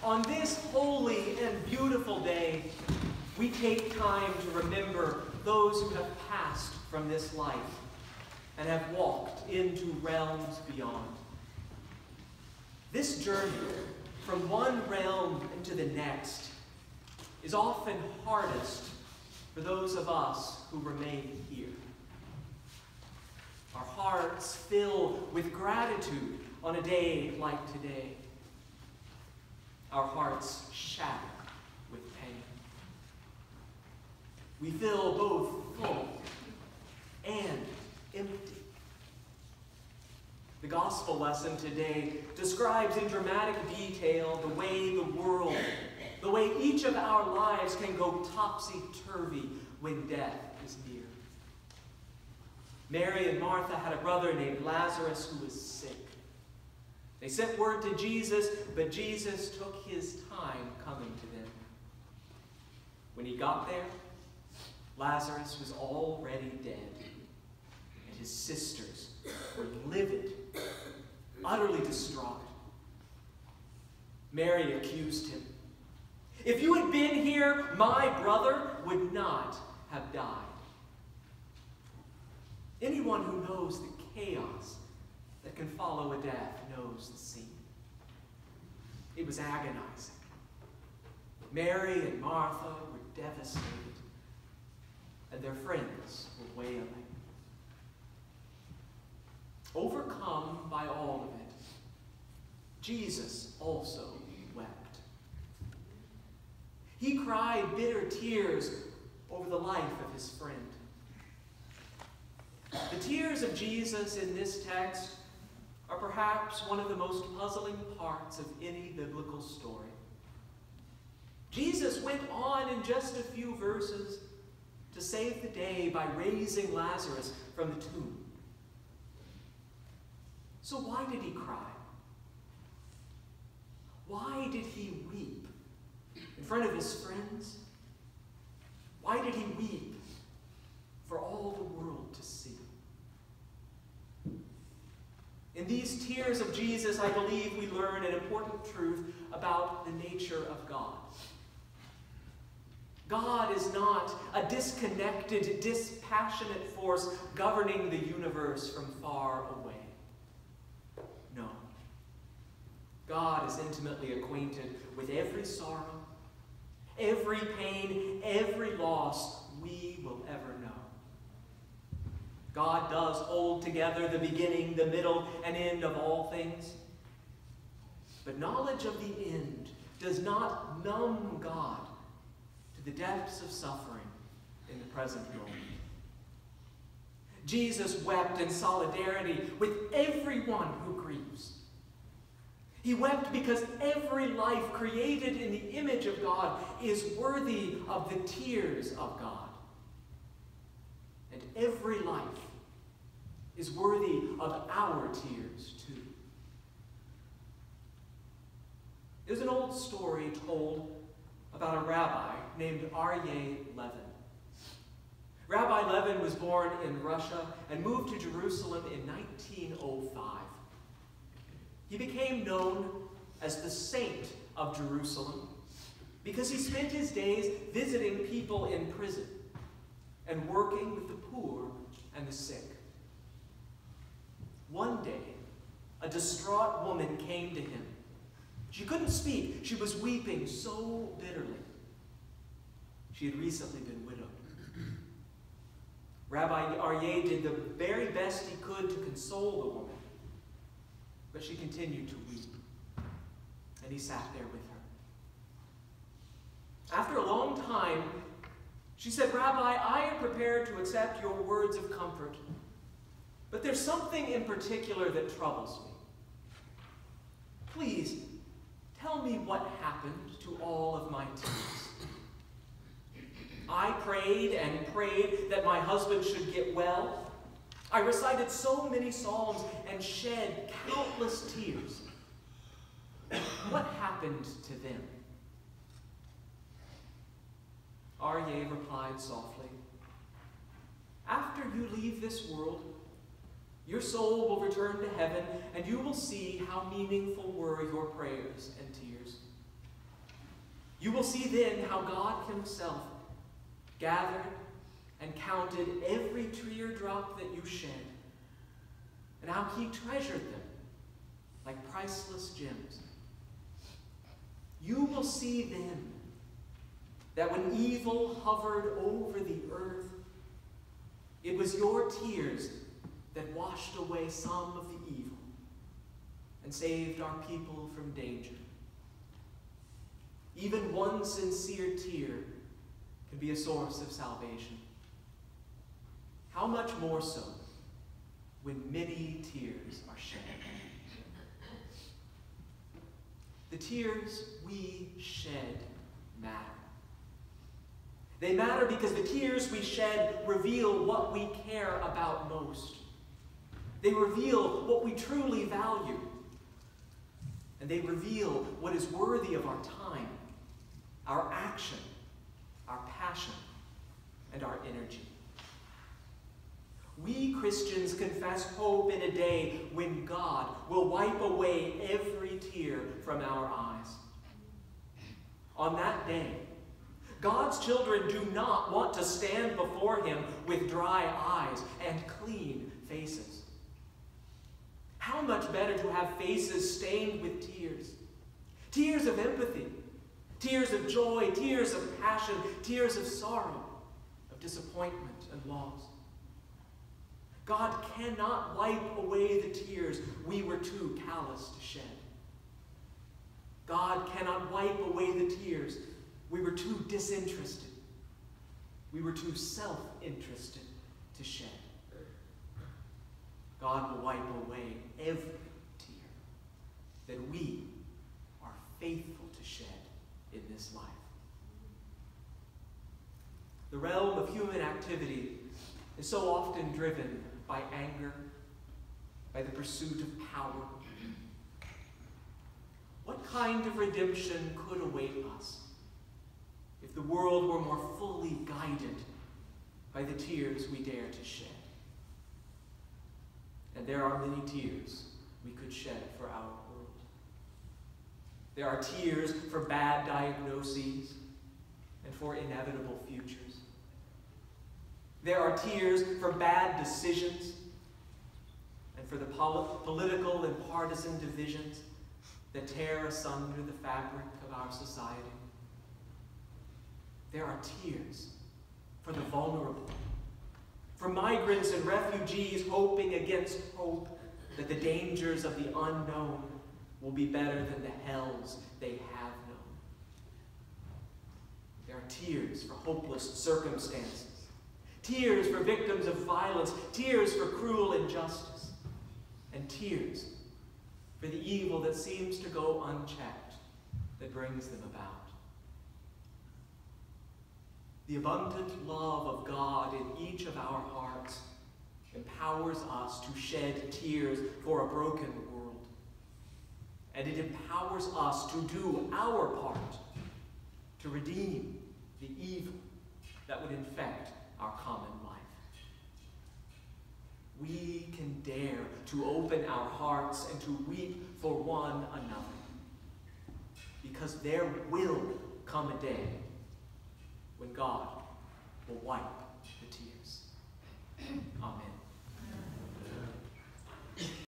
On this holy and beautiful day, we take time to remember those who have passed from this life and have walked into realms beyond. This journey from one realm into the next is often hardest for those of us who remain here. Our hearts fill with gratitude on a day like today. Our hearts shatter with pain. We feel both full and empty. The gospel lesson today describes in dramatic detail the way the world, the way each of our lives can go topsy-turvy when death is near. Mary and Martha had a brother named Lazarus who was sick. They sent word to Jesus, but Jesus took his time coming to them. When he got there, Lazarus was already dead, and his sisters were livid, utterly distraught. Mary accused him. "If you had been here, my brother would not have died." Anyone who knows the chaos that can follow a death knows the scene. It was agonizing. Mary and Martha were devastated, and their friends were wailing. Overcome by all of it, Jesus also wept. He cried bitter tears over the life of his friend. The tears of Jesus in this text are perhaps one of the most puzzling parts of any biblical story. Jesus went on in just a few verses to save the day by raising Lazarus from the tomb. So why did he cry? Why did he weep in front of his friends? Why did he weep for all the world to see? In these tears of Jesus, I believe we learn an important truth about the nature of God. God is not a disconnected, dispassionate force governing the universe from far away. No. God is intimately acquainted with every sorrow, every pain, every loss we will ever know. God does hold together the beginning, the middle, and end of all things. But knowledge of the end does not numb God to the depths of suffering in the present moment. Jesus wept in solidarity with everyone who grieves. He wept because every life created in the image of God is worthy of the tears of God. And every life is worthy of our tears too. There's an old story told about a rabbi named Aryeh Levin. Rabbi Levin was born in Russia and moved to Jerusalem in 1905. He became known as the Saint of Jerusalem because he spent his days visiting people in prison and working with the poor and the sick. One day, a distraught woman came to him. She couldn't speak. She was weeping so bitterly. She had recently been widowed. Rabbi Aryeh did the very best he could to console the woman, but she continued to weep, and he sat there with her. After a long time, she said, "Rabbi, I am prepared to accept your words of comfort, but there's something in particular that troubles me. Please, tell me what happened to all of my tears. I prayed and prayed that my husband should get well. I recited so many psalms and shed countless tears. What happened to them?" Aryeh replied softly, "After you leave this world, your soul will return to heaven, and you will see how meaningful were your prayers and tears. You will see then how God himself gathered and counted every teardrop that you shed, and how he treasured them like priceless gems. You will see then that when evil hovered over the earth, it was your tears that washed away some of the evil and saved our people from danger. Even one sincere tear can be a source of salvation. How much more so when many tears are shed? The tears we shed matter. They matter because the tears we shed reveal what we care about most. They reveal what we truly value. And they reveal what is worthy of our time, our action, our passion, and our energy. We Christians confess hope in a day when God will wipe away every tear from our eyes. On that day, God's children do not want to stand before him with dry eyes and clean faces. How much better to have faces stained with tears. Tears of empathy, tears of joy, tears of passion, tears of sorrow, of disappointment and loss. God cannot wipe away the tears we were too callous to shed. God cannot wipe away the tears we were too disinterested, we were too self-interested to shed. God will wipe away every tear that we are faithful to shed in this life. The realm of human activity is so often driven by anger, by the pursuit of power. What kind of redemption could await us if the world were more fully guided by the tears we dare to shed? And there are many tears we could shed for our world. There are tears for bad diagnoses and for inevitable futures. There are tears for bad decisions and for the political and partisan divisions that tear asunder the fabric of our society. There are tears for the vulnerable, for migrants and refugees hoping against hope that the dangers of the unknown will be better than the hells they have known. There are tears for hopeless circumstances, tears for victims of violence, tears for cruel injustice, and tears for the evil that seems to go unchecked that brings them about. The abundant love of God in each of our hearts empowers us to shed tears for a broken world. And it empowers us to do our part to redeem the evil that would infect our common life. We can dare to open our hearts and to weep for one another, because there will come a day when God will wipe the tears. Amen.